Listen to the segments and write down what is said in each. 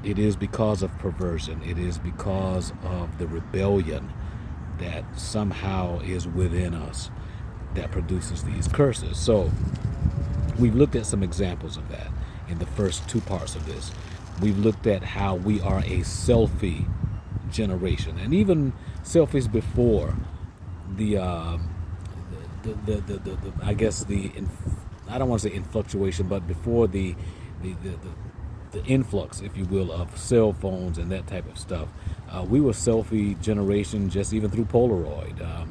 It is because of perversion. It is because of the rebellion that somehow is within us that produces these curses. So we've looked at some examples of that in the first two parts of this. We've looked at how we are a selfie generation, and even selfies before the I guess I don't want to say influctuation, but before the, the, the the influx, if you will, of cell phones and that type of stuff. We were selfie generation just even through Polaroid,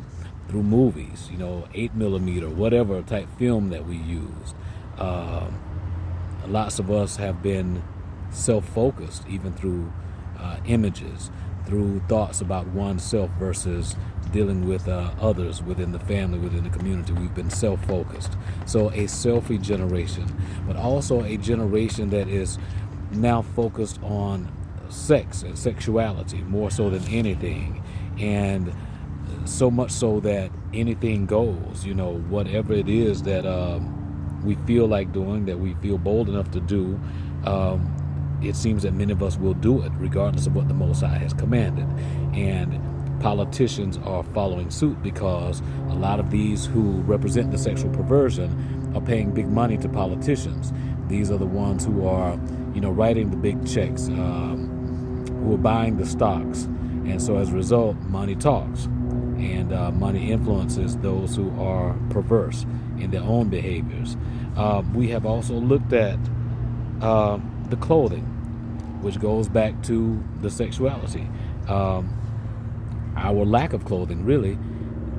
through movies, 8 millimeter, whatever type film that we used. Um, Lots of us have been self-focused even through images, through thoughts about oneself versus dealing with others within the family, within the community. We've been self-focused. So a selfie generation, but also a generation that is now focused on sex and sexuality more so than anything. And so much so that anything goes, whatever it is that we feel like doing, that we feel bold enough to do, it seems that many of us will do it regardless of what the Most High has commanded. And politicians are following suit because a lot of these who represent the sexual perversion are paying big money to politicians. These are the ones who are, writing the big checks, who are buying the stocks. And so as a result, money talks. And money influences those who are perverse in their own behaviors. We have also looked at the clothing, which goes back to the sexuality. Our lack of clothing, really,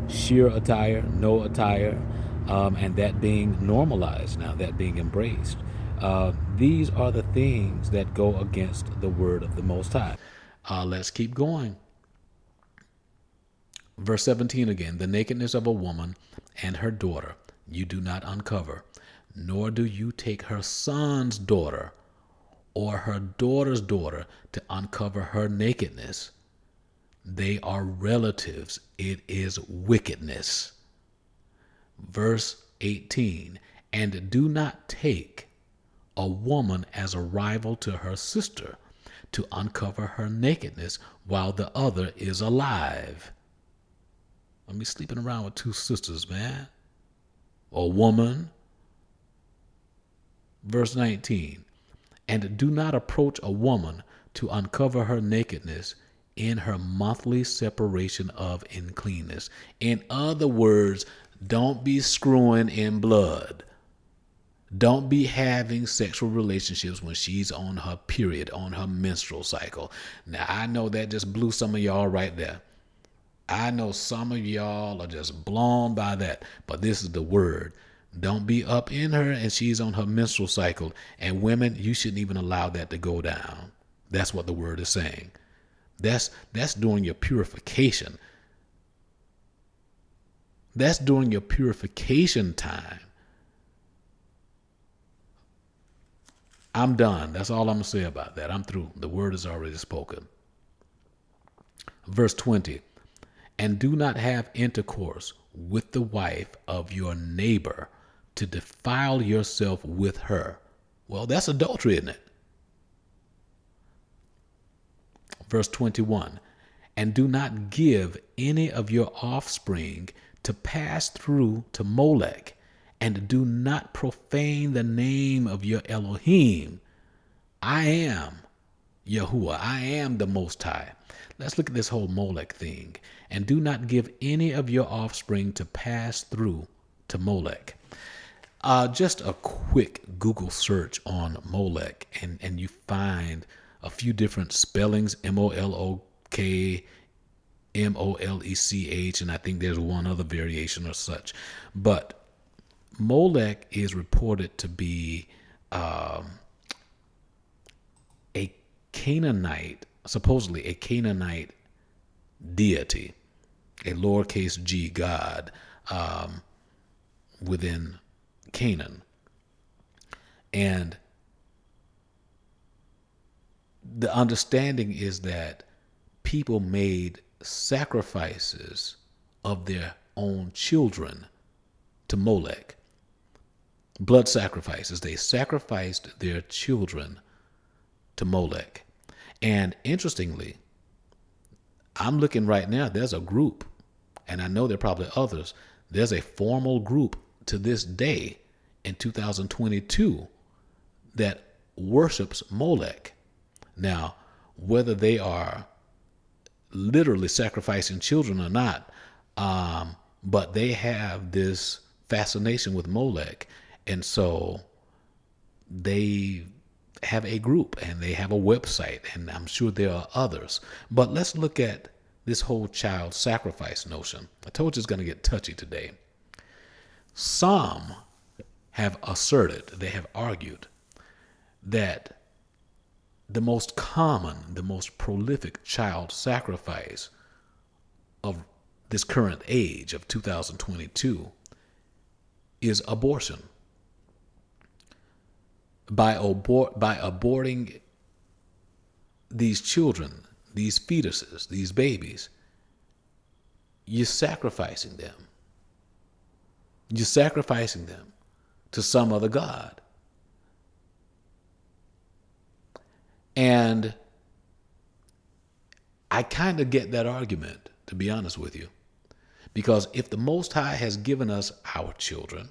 sheer attire, no attire, and that being normalized now, that being embraced. These are the things that go against the word of the Most High. Let's keep going. Verse 17 again, the nakedness of a woman and her daughter you do not uncover, nor do you take her son's daughter or her daughter's daughter to uncover her nakedness. They are relatives. It is wickedness. Verse 18, and do not take a woman as a rival to her sister to uncover her nakedness while the other is alive. I mean, sleeping around with two sisters, man. Or woman. Verse 19. And do not approach a woman to uncover her nakedness in her monthly separation of uncleanness. In other words, don't be screwing in blood. Don't be having sexual relationships when she's on her period, on her menstrual cycle. Now, I know that just blew some of y'all right there. I know some of y'all are just blown by that, but this is the word. Don't be up in her and she's on her menstrual cycle. And women, you shouldn't even allow that to go down. That's what the word is saying. That's during your purification. That's during your purification time. I'm done. That's all I'm going to say about that. I'm through. The word is already spoken. Verse 20. And do not have intercourse with the wife of your neighbor to defile yourself with her. Well, that's adultery, isn't it? Verse 21. And do not give any of your offspring to pass through to Molech, and do not profane the name of your Elohim. I am Yahuwah. I am the Most High. Let's look at this whole Molech thing. And do not give any of your offspring to pass through to Molech. Just a quick Google search on Molech, and you find a few different spellings, Molok, Molech, and I think there's one other variation or such. But Molech is reported to be a Canaanite, supposedly a Canaanite deity, a lowercase g god within Canaan. And the understanding is that people made sacrifices of their own children to Molech. Blood sacrifices. They sacrificed their children to Molech. And interestingly, I'm looking right now, there's a group, and I know there are probably others. There's a formal group to this day in 2022 that worships Molech. Now, whether they are literally sacrificing children or not, but they have this fascination with Molech. And so they have a group and they have a website, and I'm sure there are others. But let's look at this whole child sacrifice notion. I told you it's going to get touchy today. Some have asserted, they have argued, that the most common, the most prolific child sacrifice of this current age of 2022 is abortion. By aborting these children, these fetuses, these babies, you're sacrificing them. You're sacrificing them to some other god. And I kind of get that argument, to be honest with you. Because if the Most High has given us our children,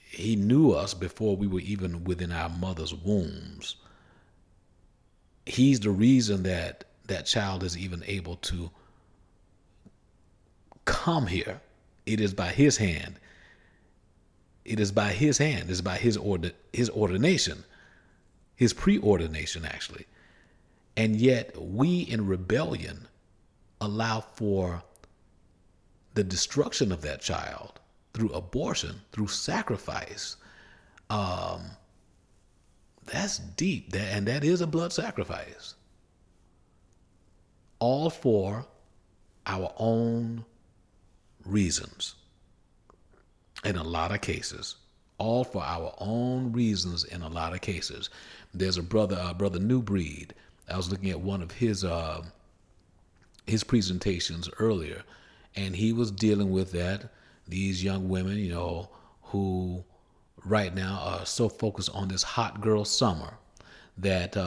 He knew us before we were even within our mother's wombs. He's the reason that that child is even able to come here. It is by His hand. It is by His hand. It is by His ordination, His preordination, actually. And yet we in rebellion allow for the destruction of that child through abortion, through sacrifice. That's deep, and that is a blood sacrifice. All for our own reasons. In a lot of cases, all for our own reasons. In a lot of cases, there's a brother New Breed. I was looking at one of his presentations earlier, and he was dealing with that. These young women, who right now are so focused on this hot girl summer that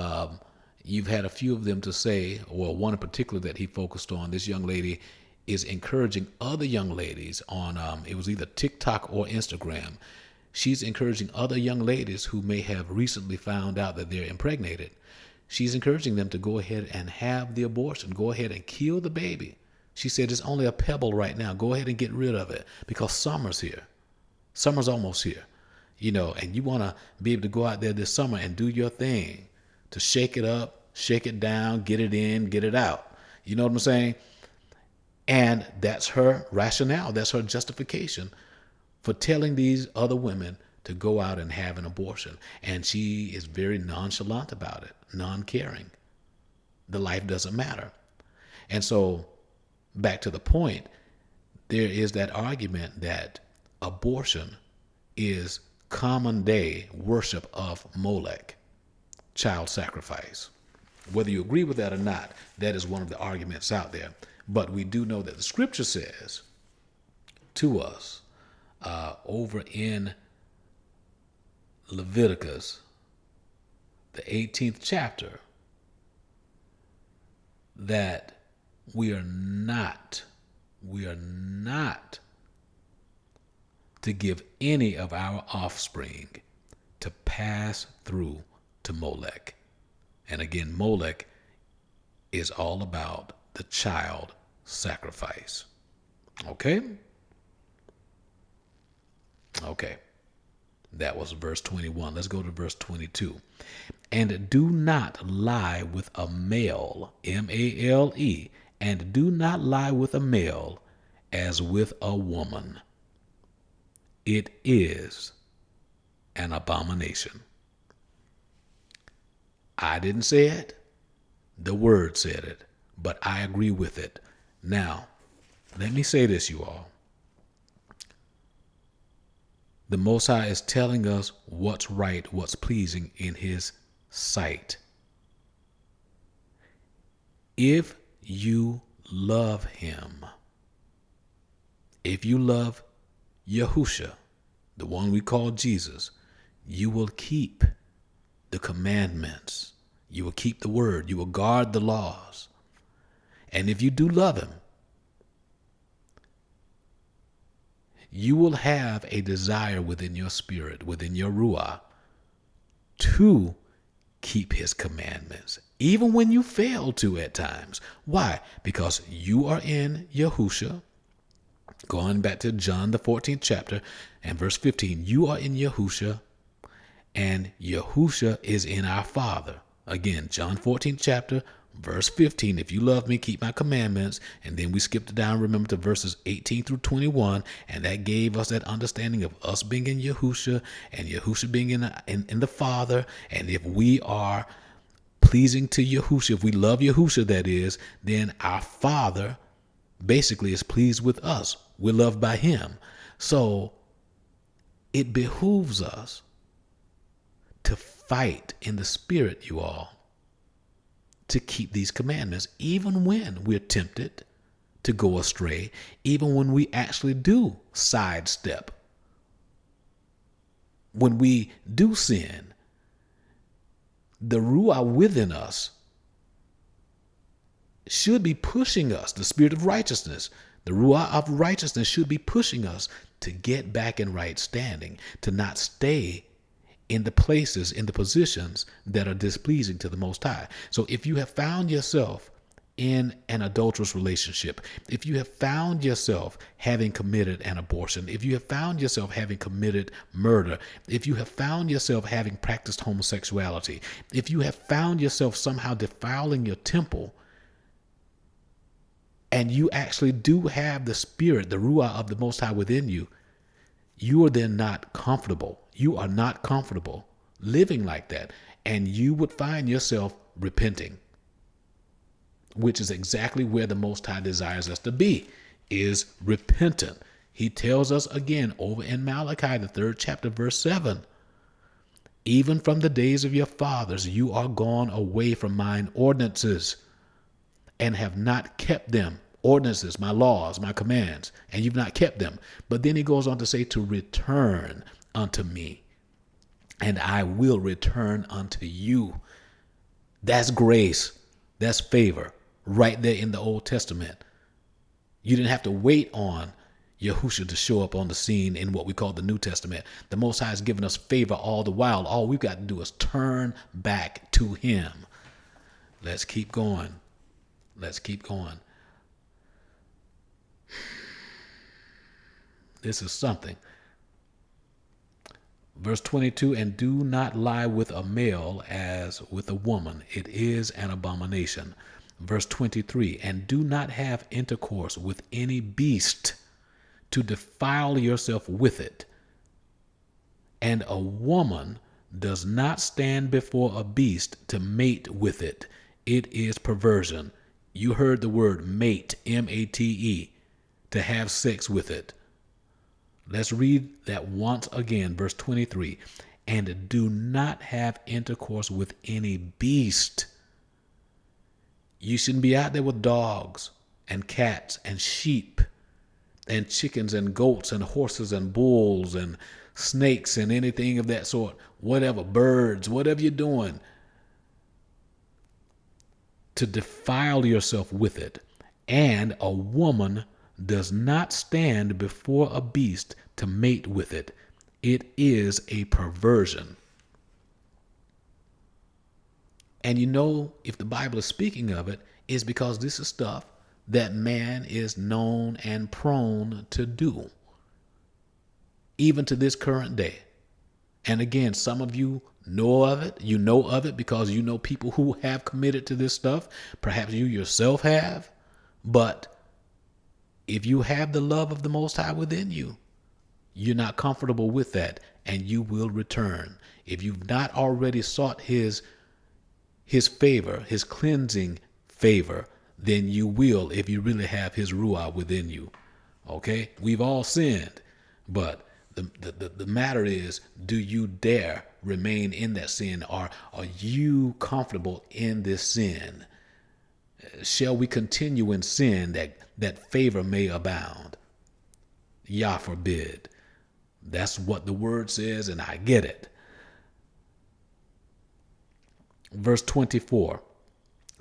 you've had a few of them to say, or one in particular that he focused on. This young lady is encouraging other young ladies on, it was either TikTok or Instagram. She's encouraging other young ladies who may have recently found out that they're impregnated. She's encouraging them to go ahead and have the abortion. Go ahead and kill the baby. She said, it's only a pebble right now. Go ahead and get rid of it because summer's here. Summer's almost here. And you want to be able to go out there this summer and do your thing to shake it up, shake it down, get it in, get it out. You know what I'm saying? And that's her rationale. That's her justification for telling these other women to go out and have an abortion. And she is very nonchalant about it, non-caring. The life doesn't matter. And so back to the point, there is that argument that abortion is common day worship of Molech, child sacrifice. Whether you agree with that or not, that is one of the arguments out there. But we do know that the scripture says to us over in Leviticus, the 18th chapter, that we are not to give any of our offspring to pass through to Molech. And again, Molech is all about the child sacrifice. Okay? Okay. That was verse 21. Let's go to verse 22. And do not lie with a male, M-A-L-E, and do not lie with a male as with a woman. It is an abomination. I didn't say it. The word said it, but I agree with it. Now, let me say this, you all. The Most High is telling us what's right, what's pleasing in His sight. If you love Him, if you love Yahusha, the one we call Jesus, you will keep the commandments. You will keep the word. You will guard the laws. And if you do love him, you will have a desire within your spirit, within your ruah, to keep his commandments, even when you fail to at times. Why? Because you are in Yahusha. Going back to John, the 14th chapter and verse 15, you are in Yahusha, and Yahusha is in our Father. Again, John 14th chapter, verse 15, if you love me, keep my commandments. And then we skipped down, remember, to verses 18 through 21. And that gave us that understanding of us being in Yahusha and Yahusha being in the Father. And if we are pleasing to Yahusha, if we love Yahusha, that is, then our Father basically is pleased with us. We're loved by him. So it behooves us to fight in the spirit, you all, to keep these commandments, even when we're tempted to go astray, even when we actually do sidestep, when we do sin. The Ruah within us should be pushing us, the spirit of righteousness, the Ruah of righteousness should be pushing us to get back in right standing, to not stay in the places, in the positions that are displeasing to the Most High. So if you have found yourself in an adulterous relationship, if you have found yourself having committed an abortion, if you have found yourself having committed murder, if you have found yourself having practiced homosexuality, if you have found yourself somehow defiling your temple, and you actually do have the spirit, the Ruah of the Most High within you, you are then not comfortable. You are not comfortable living like that. And you would find yourself repenting, which is exactly where the Most High desires us to be, is repentant. He tells us again over in Malachi, the 3rd chapter, verse 7, even from the days of your fathers, you are gone away from mine ordinances and have not kept them. Ordinances, my laws, my commands, and you've not kept them. But then he goes on to say to return unto me, and I will return unto you. That's grace. That's favor right there in the Old Testament. You didn't have to wait on Yahusha to show up on the scene in what we call the New Testament. The Most High has given us favor all the while. All we've got to do is turn back to him. Let's keep going. Let's keep going. This is something. Verse 22, and do not lie with a male as with a woman. It is an abomination. Verse 23, and do not have intercourse with any beast to defile yourself with it. And a woman does not stand before a beast to mate with it. It is perversion. You heard the word mate, M-A-T-E, to have sex with it. Let's read that once again, verse 23. And do not have intercourse with any beast. You shouldn't be out there with dogs and cats and sheep and chickens and goats and horses and bulls and snakes and anything of that sort. Whatever, birds, whatever you're doing, to defile yourself with it. And a woman does not stand before a beast to mate with it. It is a perversion. And you know, if the Bible is speaking of it, is because this is stuff that man is known and prone to do, even to this current day. And again, some of you know of it. You know of it because you know people who have committed to this stuff. Perhaps you yourself have. But if you have the love of the Most High within you, you're not comfortable with that, and you will return. If you've not already sought his favor, his cleansing favor, then you will if you really have his Ruah within you. Okay? We've all sinned, but the matter is, do you dare remain in that sin, or are you comfortable in this sin? Shall we continue in sin that favor may abound? Yah forbid. That's what the word says, and I get it. Verse 24.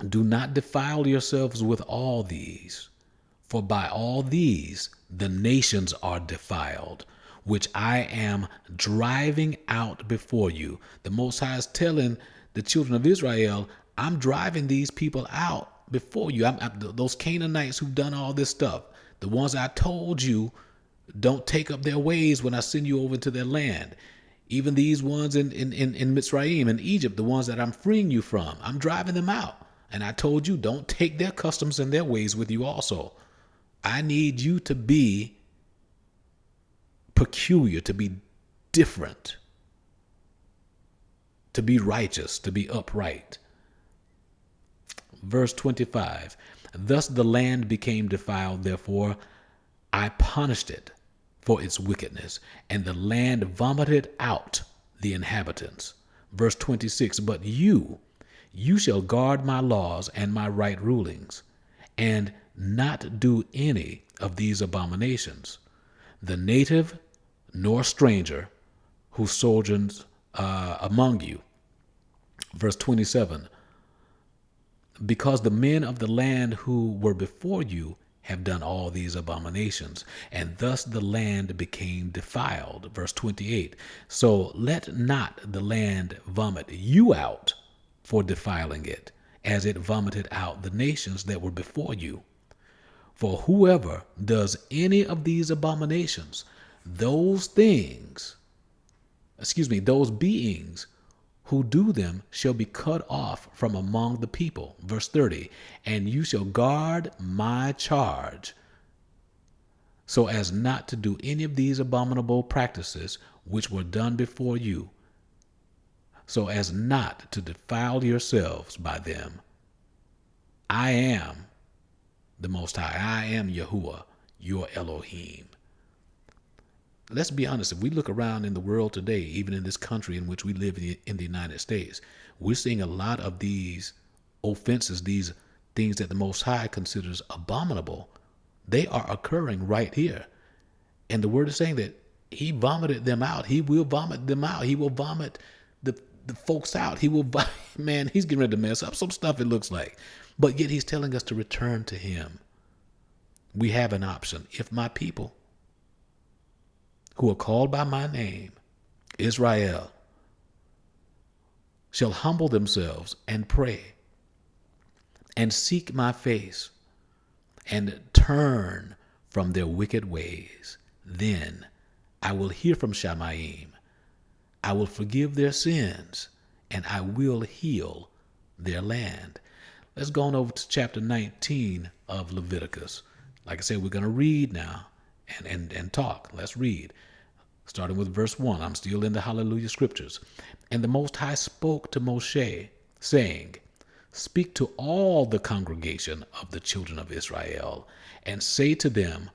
Do not defile yourselves with all these, for by all these the nations are defiled, which I am driving out before you. The Most High is telling the children of Israel, I'm driving these people out before you. Those Canaanites who've done all this stuff, the ones I told you don't take up their ways when I send you over to their land. Even these ones in Mitzrayim and Egypt, the ones that I'm freeing you from, I'm driving them out. And I told you, don't take their customs and their ways with you also. I need you to be peculiar, to be different, to be righteous, to be upright. Verse 25. Thus the land became defiled, therefore I punished it for its wickedness, and the land vomited out the inhabitants. Verse 26. But you shall guard my laws and my right rulings, and not do any of these abominations. The native nor stranger who sojourns among you. Verse 27. Because the men of the land who were before you have done all these abominations, and thus the land became defiled. Verse 28. So let not the land vomit you out for defiling it, as it vomited out the nations that were before you. For whoever does any of these abominations, those beings who do them shall be cut off from among the people. Verse 30. And you shall guard my charge, so as not to do any of these abominable practices which were done before you, so as not to defile yourselves by them. I am the Most High. I am Yahuwah, your Elohim. Let's be honest. If we look around in the world today, even in this country in which we live in the United States, we're seeing a lot of these offenses, these things that the Most High considers abominable. They are occurring right here. And the word is saying that he vomited them out. He will vomit them out. He will vomit the folks out. He will, man, he's getting ready to mess up some stuff, it looks like. But yet he's telling us to return to him. We have an option. If my people who are called by my name, Israel, shall humble themselves and pray and seek my face and turn from their wicked ways, then I will hear from Shamayim. I will forgive their sins, and I will heal their land. Let's go on over to chapter 19 of Leviticus. Like I said, we're going to read now and talk. Let's read. Starting with verse 1. I'm still in the Hallelujah scriptures. And the Most High spoke to Moshe, saying, Speak to all the congregation of the children of Israel, and say to them,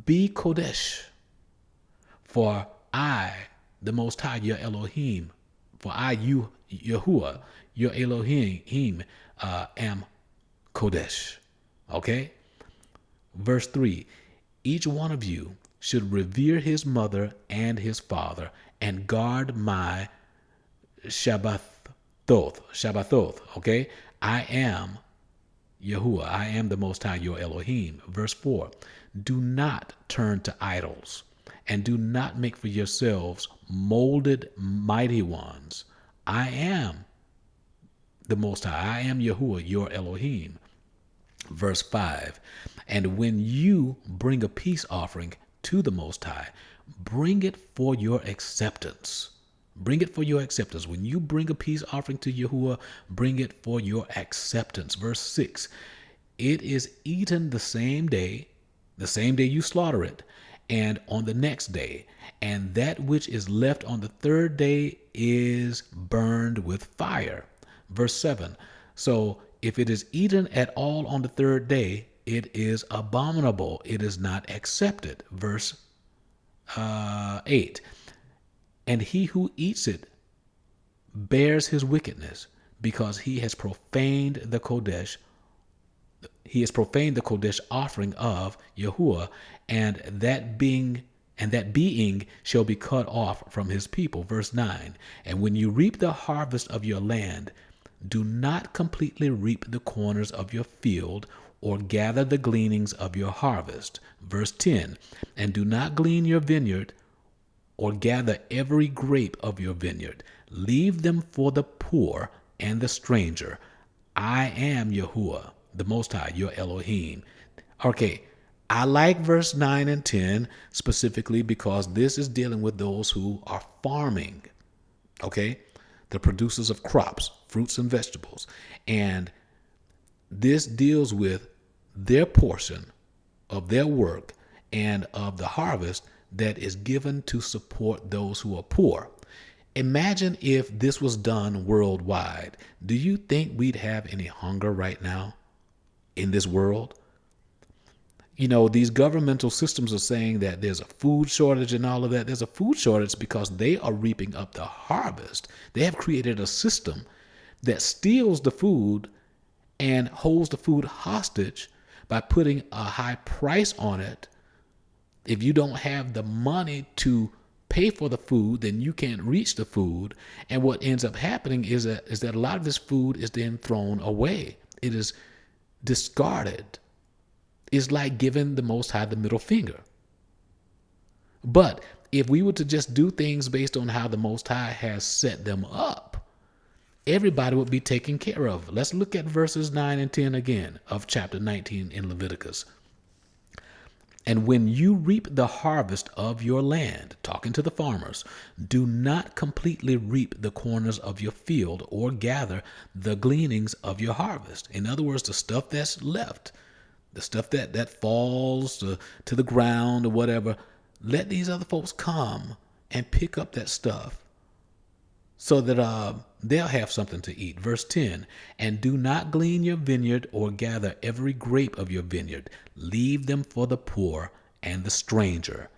Be Kodesh, for I, the Most High, your Elohim, for I, you, Yahuwah, your Elohim, am Kodesh. Okay? Verse 3. Each one of you should revere his mother and his father, and guard my Shabbathoth. Okay? I am Yahuwah. I am the Most High, your Elohim. Verse 4. Do not turn to idols, and do not make for yourselves molded mighty ones. I am the Most High. I am Yahuwah, your Elohim. Verse 5. And when you bring a peace offering to the Most High, bring it for your acceptance. Bring it for your acceptance. When you bring a peace offering to Yahuwah, bring it for your acceptance. Verse 6. It is eaten the same day you slaughter it, and on the next day, and that which is left on the third day is burned with fire. Verse 7. So if it is eaten at all on the third day, it is abominable. It is not accepted. Verse 8. And he who eats it bears his wickedness, because he has profaned the Kodesh. He has profaned the Kodesh offering of Yahuwah, and that being shall be cut off from his people. Verse 9. And when you reap the harvest of your land, Do not completely reap the corners of your field or gather the gleanings of your harvest. Verse 10, and do not glean your vineyard or gather every grape of your vineyard. Leave them for the poor and the stranger. I am Yahuwah, the Most High, your Elohim. Okay, I like verse 9 and 10 specifically because this is dealing with those who are farming, okay? The producers of crops, fruits and vegetables. And this deals with their portion of their work and of the harvest that is given to support those who are poor. Imagine if this was done worldwide. Do you think we'd have any hunger right now in this world? You know, these governmental systems are saying that there's a food shortage and all of that. There's a food shortage because they are reaping up the harvest. They have created a system that steals the food and holds the food hostage by putting a high price on it. If you don't have the money to pay for the food, then you can't reach the food. And what ends up happening is that a lot of this food is then thrown away. It is discarded. It's like giving the Most High the middle finger. But if we were to just do things based on how the Most High has set them up, everybody would be taken care of. Let's look at verses 9 and 10 again of chapter 19 in Leviticus. And when you reap the harvest of your land, talking to the farmers, do not completely reap the corners of your field or gather the gleanings of your harvest. In other words, the stuff that's left, the stuff that falls to the ground or whatever, let these other folks come and pick up that stuff so that they'll have something to eat. Verse 10, and do not glean your vineyard or gather every grape of your vineyard. Leave them for the poor and the stranger.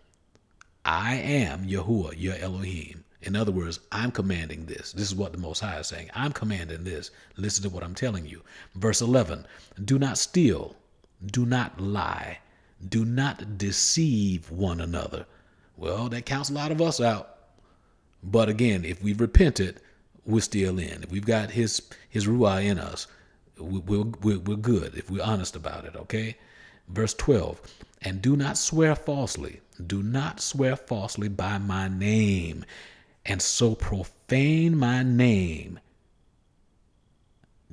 I am Yahuwah, your Elohim. In other words, I'm commanding this. This is what the Most High is saying. I'm commanding this. Listen to what I'm telling you. Verse 11, do not steal. Do not lie. Do not deceive one another. Well, that counts a lot of us out. But again, if we've repented, we're still in. If we've got his Ruah in us, we're good if we're honest about it, okay? Verse 12, and do not swear falsely. Do not swear falsely by my name, and so profane my name.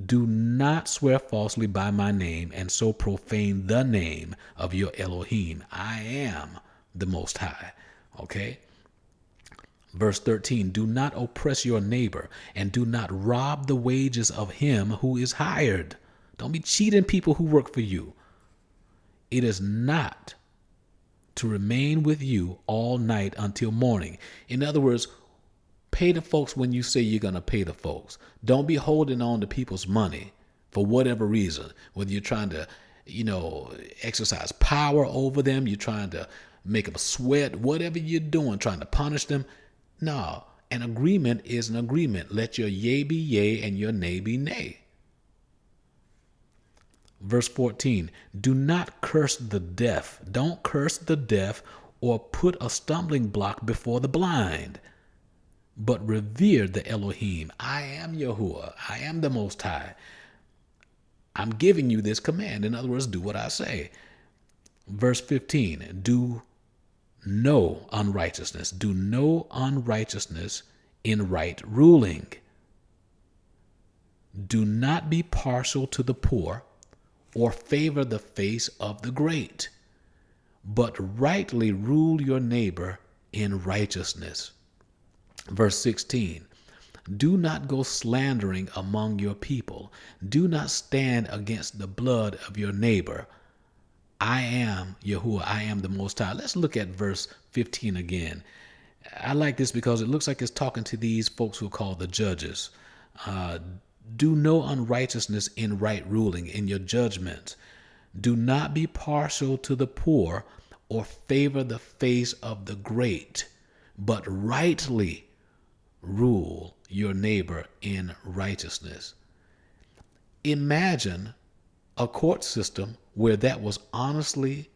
Do not swear falsely by my name, and so profane the name of your Elohim. I am the Most High, okay? Verse 13, do not oppress your neighbor, and do not rob the wages of him who is hired. Don't be cheating people who work for you. It is not to remain with you all night until morning. In other words, pay the folks when you say you're going to pay the folks. Don't be holding on to people's money for whatever reason, whether you're trying to, exercise power over them, you're trying to make them sweat, whatever you're doing, trying to punish them. No, an agreement is an agreement. Let your yea be yea and your nay be nay. Verse 14, do not curse the deaf. Don't curse the deaf or put a stumbling block before the blind, but revere the Elohim. I am Yahuwah. I am the Most High. I'm giving you this command. In other words, do what I say. Verse 15, do no unrighteousness. Do no unrighteousness in right ruling. Do not be partial to the poor or favor the face of the great, but rightly rule your neighbor in righteousness. Verse 16, do not go slandering among your people. Do not stand against the blood of your neighbor. I am Yahuwah. I am the Most High. Let's look at verse 15 again. I like this because it looks like it's talking to these folks who are called the judges. Do no unrighteousness in right ruling, in your judgment. Do not be partial to the poor or favor the face of the great, but rightly rule your neighbor in righteousness. Imagine a court system where that was honestly,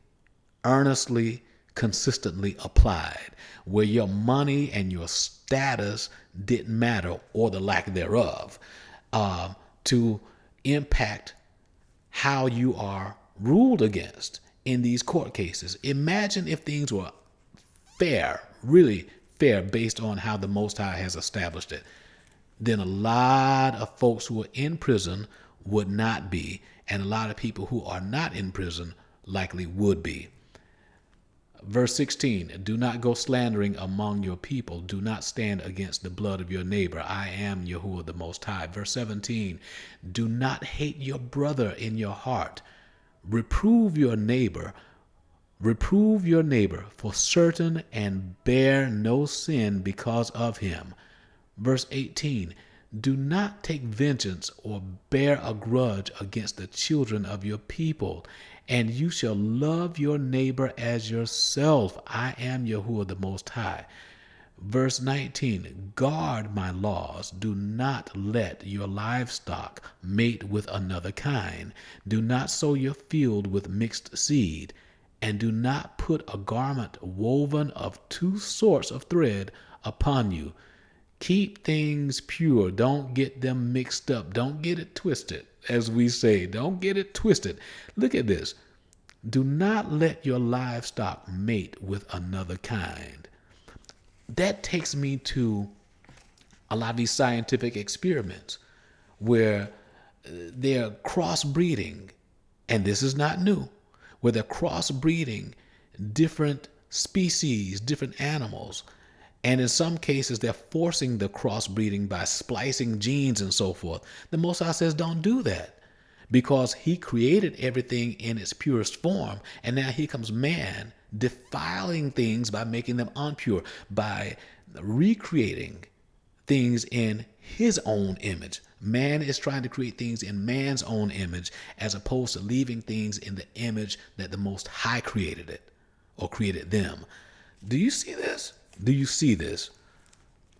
earnestly, consistently applied, where your money and your status didn't matter, or the lack thereof. to impact how you are ruled against in these court cases. Imagine if things were fair, really fair, based on how the Most High has established it. Then a lot of folks who are in prison would not be, and a lot of people who are not in prison likely would be. Verse 16, do not go slandering among your people. Do not stand against the blood of your neighbor. I am Yahuwah the Most High. Verse 17, do not hate your brother in your heart. Reprove your neighbor for certain, and bear no sin because of him. Verse 18, do not take vengeance or bear a grudge against the children of your people, and you shall love your neighbor as yourself. I am Yahuwah the Most High. Verse 19, guard my laws. Do not let your livestock mate with another kind. Do not sow your field with mixed seed, and do not put a garment woven of two sorts of thread upon you. Keep things pure. Don't get them mixed up. Don't get it twisted, as we say. Don't get it twisted. Look at this. Do not let your livestock mate with another kind. That takes me to a lot of these scientific experiments where they're crossbreeding, and this is not new, where they're crossbreeding different species, different animals. And in some cases, they're forcing the crossbreeding by splicing genes and so forth. The Most High says don't do that, because he created everything in its purest form. And now here comes man defiling things by making them impure, by recreating things in his own image. Man is trying to create things in man's own image, as opposed to leaving things in the image that the Most High created it, or created them. Do you see this? Do you see this?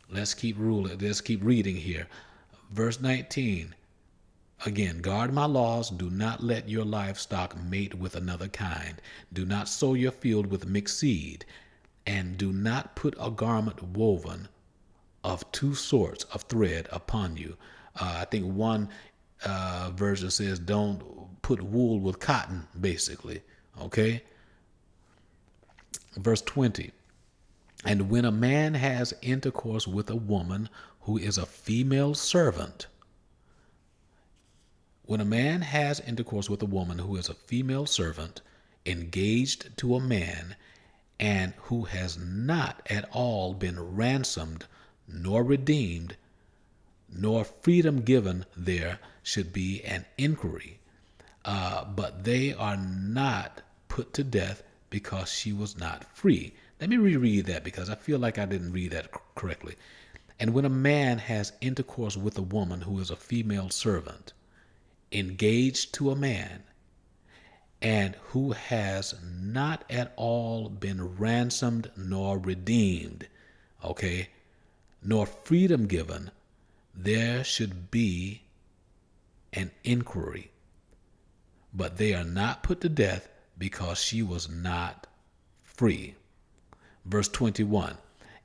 Let's keep reading here. Verse 19. Again, guard my laws. Do not let your livestock mate with another kind. Do not sow your field with mixed seed. And do not put a garment woven of two sorts of thread upon you. I think one version says don't put wool with cotton, basically. Okay? Verse 20. And when a man has intercourse with a woman who is a female servant, engaged to a man, and who has not at all been ransomed, nor redeemed, nor freedom given, there should be an inquiry. But they are not put to death because she was not free. Let me reread that, because I feel like I didn't read that correctly. And when a man has intercourse with a woman who is a female servant, engaged to a man, and who has not at all been ransomed nor redeemed, okay, nor freedom given, there should be an inquiry. But they are not put to death because she was not free. Verse 21,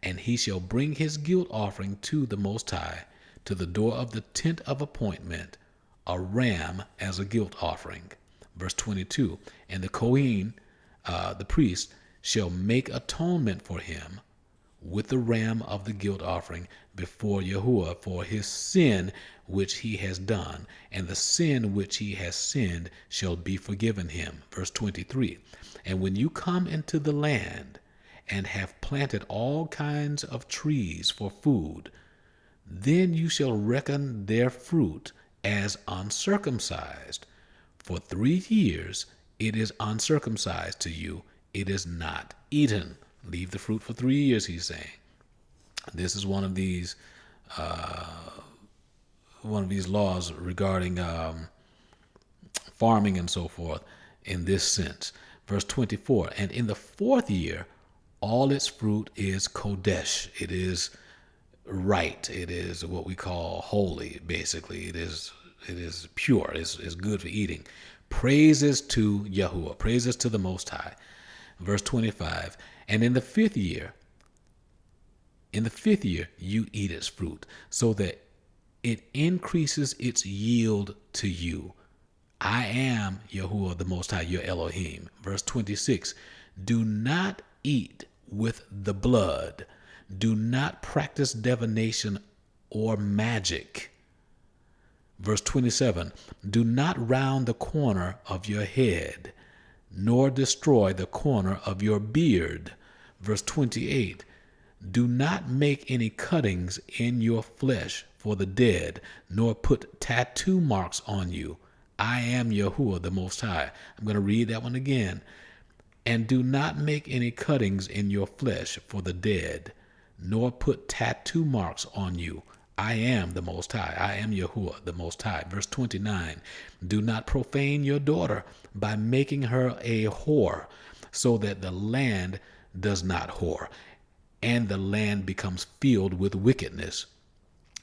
and he shall bring his guilt offering to the Most High, to the door of the tent of appointment, a ram as a guilt offering. Verse 22, and the Kohen, the priest, shall make atonement for him with the ram of the guilt offering before Yahuwah for his sin which he has done, and the sin which he has sinned shall be forgiven him. Verse 23, and when you come into the land and have planted all kinds of trees for food, then you shall reckon their fruit as uncircumcised. For 3 years it is uncircumcised to you, it is not eaten. Leave the fruit for 3 years, he's saying. This is one of these laws regarding farming and so forth in this sense. Verse 24, and in the 4th year all its fruit is kodesh. It is right. It is what we call holy, basically. It is pure. It's good for eating. Praises to Yahuwah. Praises to the Most High. Verse 25, and in the 5th year, you eat its fruit, so that it increases its yield to you. I am Yahuwah, the Most High, your Elohim. Verse 26, do not eat with the blood. Do not practice divination or magic. Verse 27, do not round the corner of your head, nor destroy the corner of your beard. Verse 28, do not make any cuttings in your flesh for the dead, nor put tattoo marks on you. I am Yahuwah, the Most High. I'm going to read that one again. And do not make any cuttings in your flesh for the dead, nor put tattoo marks on you. I am the Most High. I am Yahuwah, the Most High. Verse 29, do not profane your daughter by making her a whore, so that the land does not whore, and the land becomes filled with wickedness.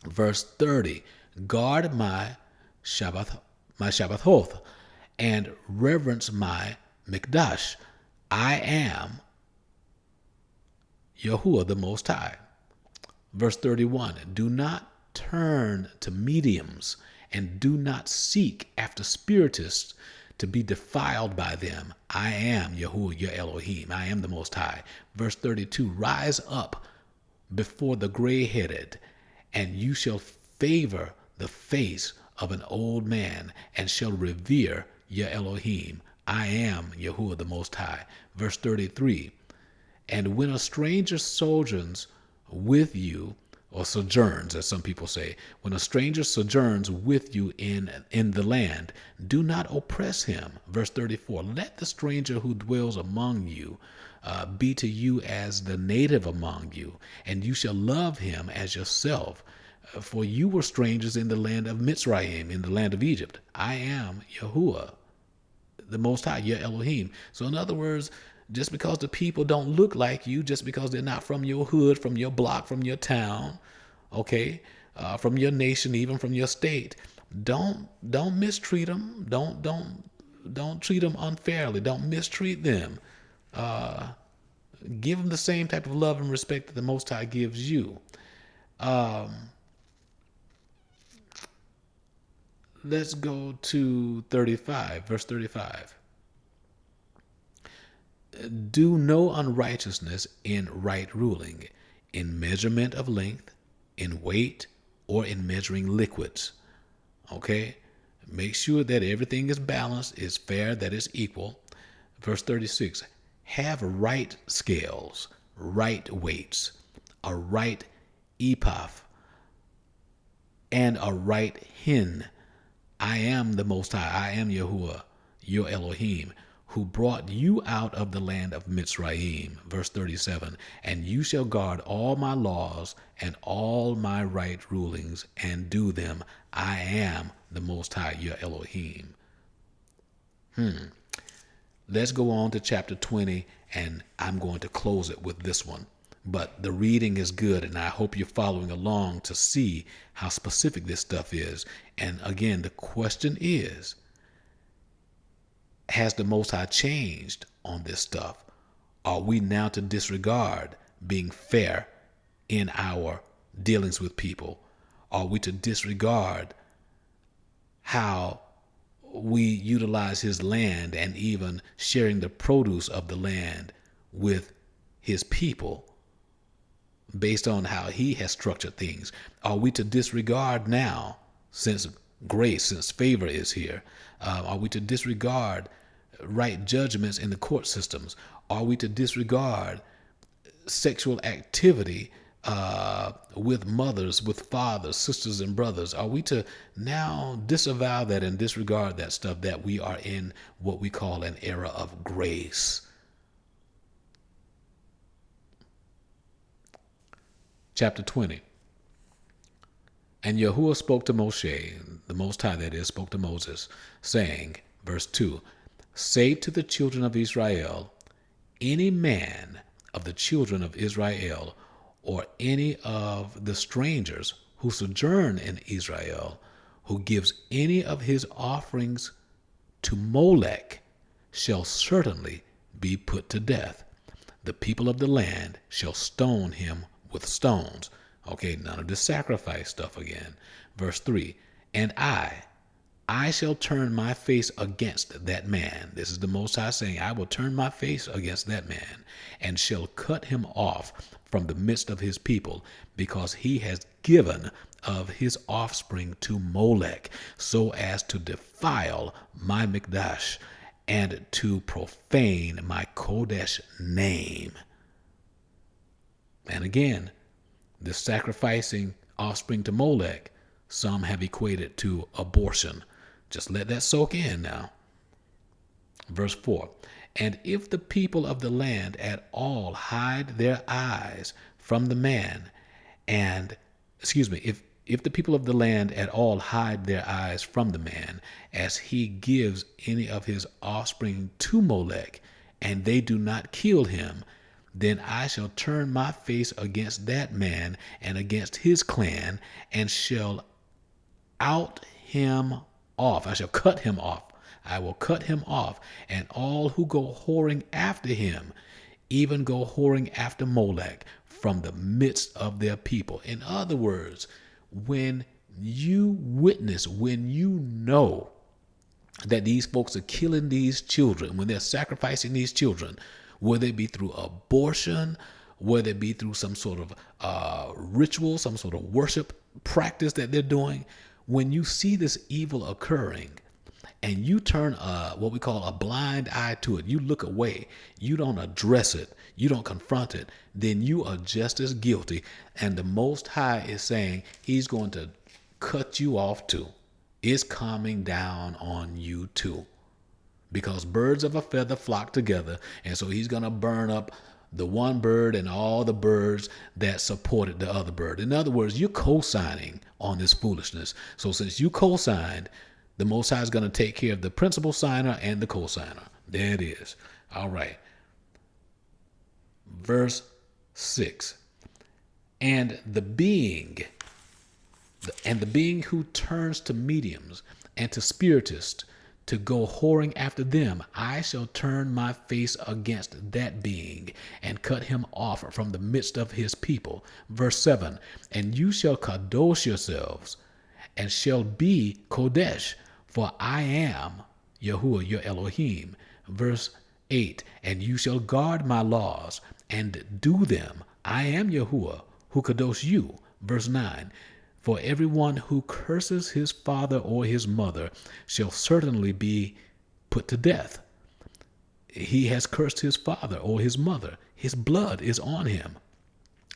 Verse 30, guard my Shabbathoth, and reverence my Mikdash. I am Yahuwah the Most High. Verse 31, do not turn to mediums, and do not seek after spiritists to be defiled by them. I am Yahuwah your Elohim. I am the Most High. Verse 32, rise up before the gray-headed, and you shall favor the face of an old man, and shall revere your Elohim. I am Yahuwah the Most High. Verse 33, and when a stranger sojourns with you, or sojourns, as some people say, when a stranger sojourns with you in the land, do not oppress him. Verse 34, let the stranger who dwells among you be to you as the native among you, and you shall love him as yourself. For you were strangers in the land of Mitzrayim, in the land of Egypt. I am Yahuwah, the Most High, your Elohim. So in other words, just because the people don't look like you, just because they're not from your hood, from your block, from your town, okay, from your nation, even from your state, don't mistreat them. Don't treat them unfairly. Don't mistreat them. Give them the same type of love and respect that the Most High gives you. Let's go to 35, verse 35. Do no unrighteousness in right ruling, in measurement of length, in weight, or in measuring liquids. Okay? Make sure that everything is balanced, is fair, that is equal. Verse 36, have right scales, right weights, a right ephah, and a right hin. I am the Most High. I am Yahuwah, your Elohim, who brought you out of the land of Mitzrayim. Verse 37, and you shall guard all my laws and all my right rulings and do them. I am the Most High, your Elohim. Let's go on to chapter 20, and I'm going to close it with this one. But the reading is good, and I hope you're following along to see how specific this stuff is. And again, the question is, has the Most High changed on this stuff? Are we now to disregard being fair in our dealings with people? Are we to disregard how we utilize his land and even sharing the produce of the land with his people based on how he has structured things? Are we to disregard now, since grace, since favor is here? Are we to disregard right judgments in the court systems? Are we to disregard sexual activity with mothers, with fathers, sisters, and brothers? Are we to now disavow that and disregard that stuff, that we are in what we call an era of grace? Chapter 20. And Yahuwah spoke to Moshe, the Most High that is, spoke to Moses, saying, verse 2, say to the children of Israel, any man of the children of Israel, or any of the strangers who sojourn in Israel, who gives any of his offerings to Molech, shall certainly be put to death. The people of the land shall stone him with stones. Okay, none of this sacrifice stuff again. Verse 3, and I shall turn my face against that man. This is the Most High saying, I will turn my face against that man and shall cut him off from the midst of his people, because he has given of his offspring to Molech, so as to defile my Mikdash and to profane my Kodesh name. And again, the sacrificing offspring to Molech, some have equated to abortion. Just let that soak in now. Verse 4, and if the people of the land at all hide their eyes from the man, if the people of the land at all hide their eyes from the man, as he gives any of his offspring to Molech, and they do not kill him, then I shall turn my face against that man and against his clan, and shall out him off. I shall cut him off. I will cut him off, and all who go whoring after him, even go whoring after Molech, from the midst of their people. In other words, when you witness, when you know that these folks are killing these children, when they're sacrificing these children, whether it be through abortion, whether it be through some sort of ritual, some sort of worship practice that they're doing, when you see this evil occurring and you turn what we call a blind eye to it, you look away, you don't address it, you don't confront it, then you are just as guilty. And the Most High is saying he's going to cut you off too. It's coming down on you too. Because birds of a feather flock together, and so he's going to burn up the one bird and all the birds that supported the other bird. In other words, you're co-signing on this foolishness. So since you co-signed, the Most High is going to take care of the principal signer and the co-signer. There it is. All right. Verse 6. And the being who turns to mediums and to spiritists to go whoring after them, I shall turn my face against that being and cut him off from the midst of his people. Verse 7, and you shall kadosh yourselves and shall be Kodesh, for I am Yahuwah your Elohim. Verse 8, and you shall guard my laws and do them. I am Yahuwah who kadosh you. Verse 9, for everyone who curses his father or his mother shall certainly be put to death. He has cursed his father or his mother. His blood is on him.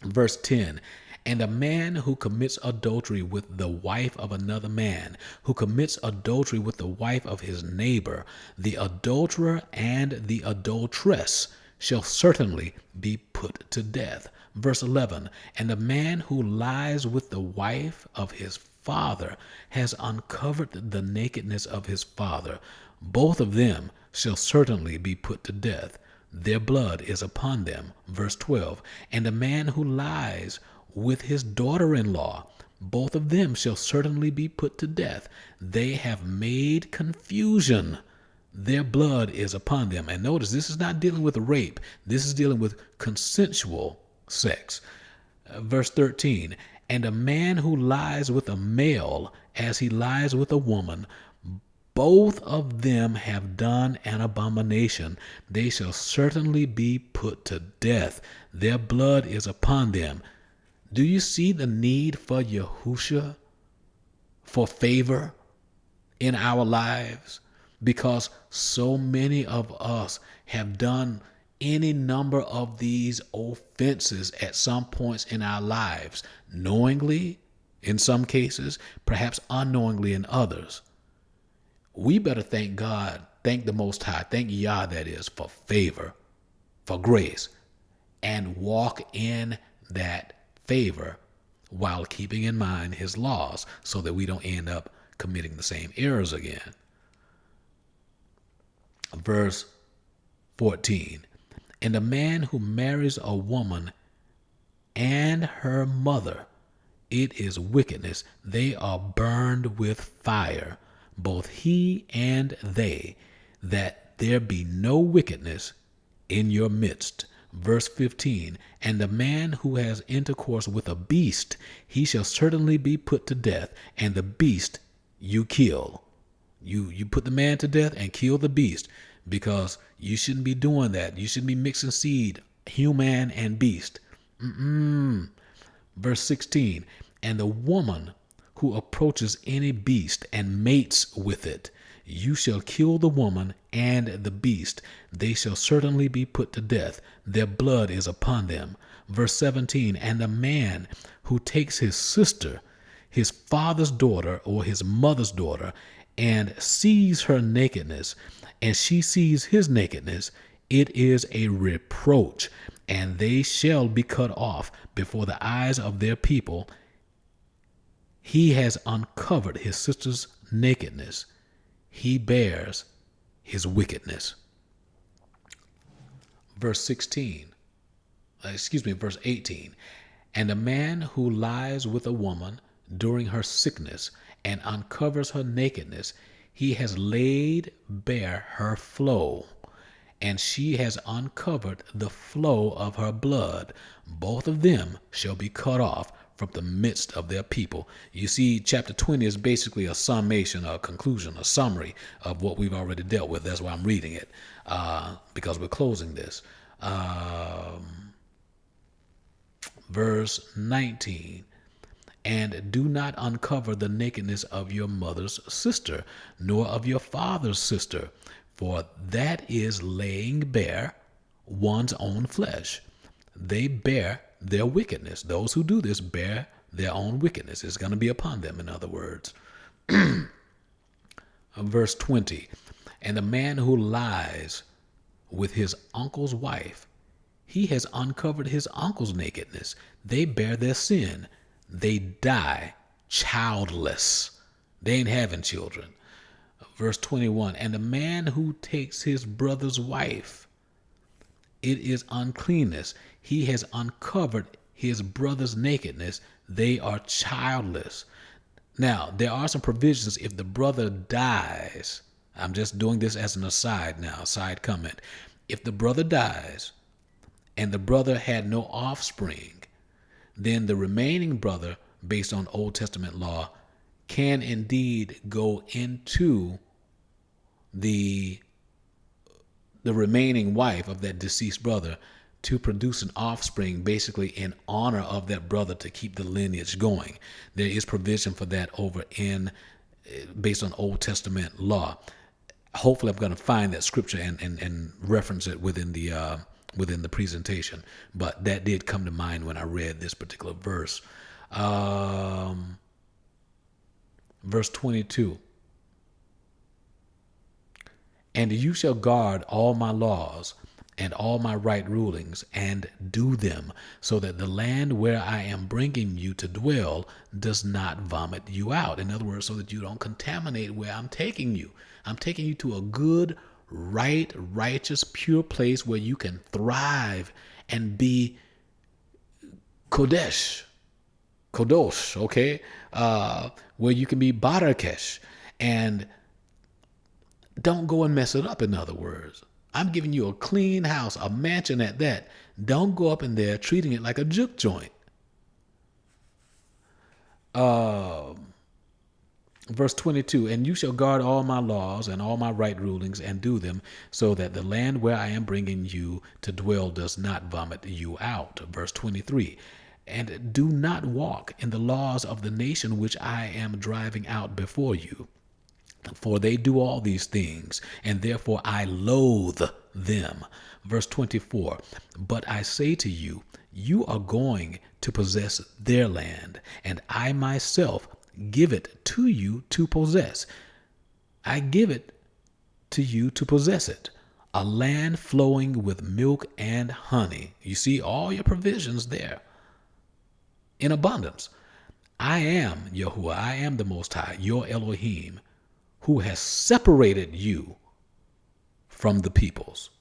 Verse 10, and a man who commits adultery with the wife of another man, who commits adultery with the wife of his neighbor, the adulterer and the adulteress shall certainly be put to death. Verse 11, and a man who lies with the wife of his father has uncovered the nakedness of his father. Both of them shall certainly be put to death. Their blood is upon them. Verse 12, and a man who lies with his daughter-in-law, both of them shall certainly be put to death. They have made confusion. Their blood is upon them. And notice, this is not dealing with rape. This is dealing with consensual sex. Verse 13, and a man who lies with a male as he lies with a woman, both of them have done an abomination. They shall certainly be put to death. Their blood is upon them. Do you see the need for Yahusha, for favor in our lives? Because so many of us have done any number of these offenses at some points in our lives, knowingly in some cases, perhaps unknowingly in others. We better thank God, thank the Most High, thank Yah, that is, for favor, for grace, and walk in that favor while keeping in mind his laws so that we don't end up committing the same errors again. Verse 14, and a man who marries a woman and her mother, it is wickedness. They are burned with fire, both he and they, that there be no wickedness in your midst. Verse 15, and the man who has intercourse with a beast, he shall certainly be put to death, and the beast you kill. You put the man to death and kill the beast, because you shouldn't be doing that. You shouldn't be mixing seed, human and beast. Verse 16, and the woman who approaches any beast and mates with it, you shall kill the woman and the beast. They shall certainly be put to death. Their blood is upon them. Verse 17, and the man who takes his sister, his father's daughter or his mother's daughter, and sees her nakedness, and she sees his nakedness, it is a reproach, and they shall be cut off before the eyes of their people. He has uncovered his sister's nakedness. He bears his wickedness. Verse 18. And a man who lies with a woman during her sickness and uncovers her nakedness, he has laid bare her flow, and she has uncovered the flow of her blood. Both of them shall be cut off from the midst of their people. You see, chapter 20 is basically a summation, a conclusion, a summary of what we've already dealt with. That's why I'm reading it, because we're closing this. Verse 19, and do not uncover the nakedness of your mother's sister, nor of your father's sister, for that is laying bare one's own flesh. They bear their wickedness. Those who do this bear their own wickedness. It's going to be upon them, in other words. Verse 20, and the man who lies with his uncle's wife, he has uncovered his uncle's nakedness. They bear their sin. They die childless. They ain't having children. Verse 21, and the man who takes his brother's wife, it is uncleanness. He has uncovered his brother's nakedness. They are childless. Now, there are some provisions if the brother dies. I'm just doing this as an aside now, side comment. If the brother dies and the brother had no offspring, then the remaining brother, based on Old Testament law, can indeed go into the remaining wife of that deceased brother to produce an offspring, basically in honor of that brother, to keep the lineage going. There is provision for that over in, based on Old Testament law. Hopefully I'm going to find that scripture and reference it within the presentation. But that did come to mind when I read this particular verse. Verse 22. And you shall guard all my laws and all my right rulings and do them, so that the land where I am bringing you to dwell does not vomit you out. In other words, so that you don't contaminate where I'm taking you. I'm taking you to a good, right, righteous, pure place where you can thrive and be kadosh, okay? Where you can be barakesh, and don't go and mess it up, in other words. I'm giving you a clean house, a mansion at that. Don't go up in there treating it like a juke joint. Verse 22, and you shall guard all my laws and all my right rulings and do them, so that the land where I am bringing you to dwell does not vomit you out. Verse 23, and do not walk in the laws of the nation which I am driving out before you. For they do all these things, and therefore I loathe them. Verse 24, but I say to you, you are going to possess their land, and I myself give it to you to possess. I give it to you to possess it, a land flowing with milk and honey. You see all your provisions there in abundance. I am Yahuwah, I am the Most High, your Elohim, who has separated you from the peoples.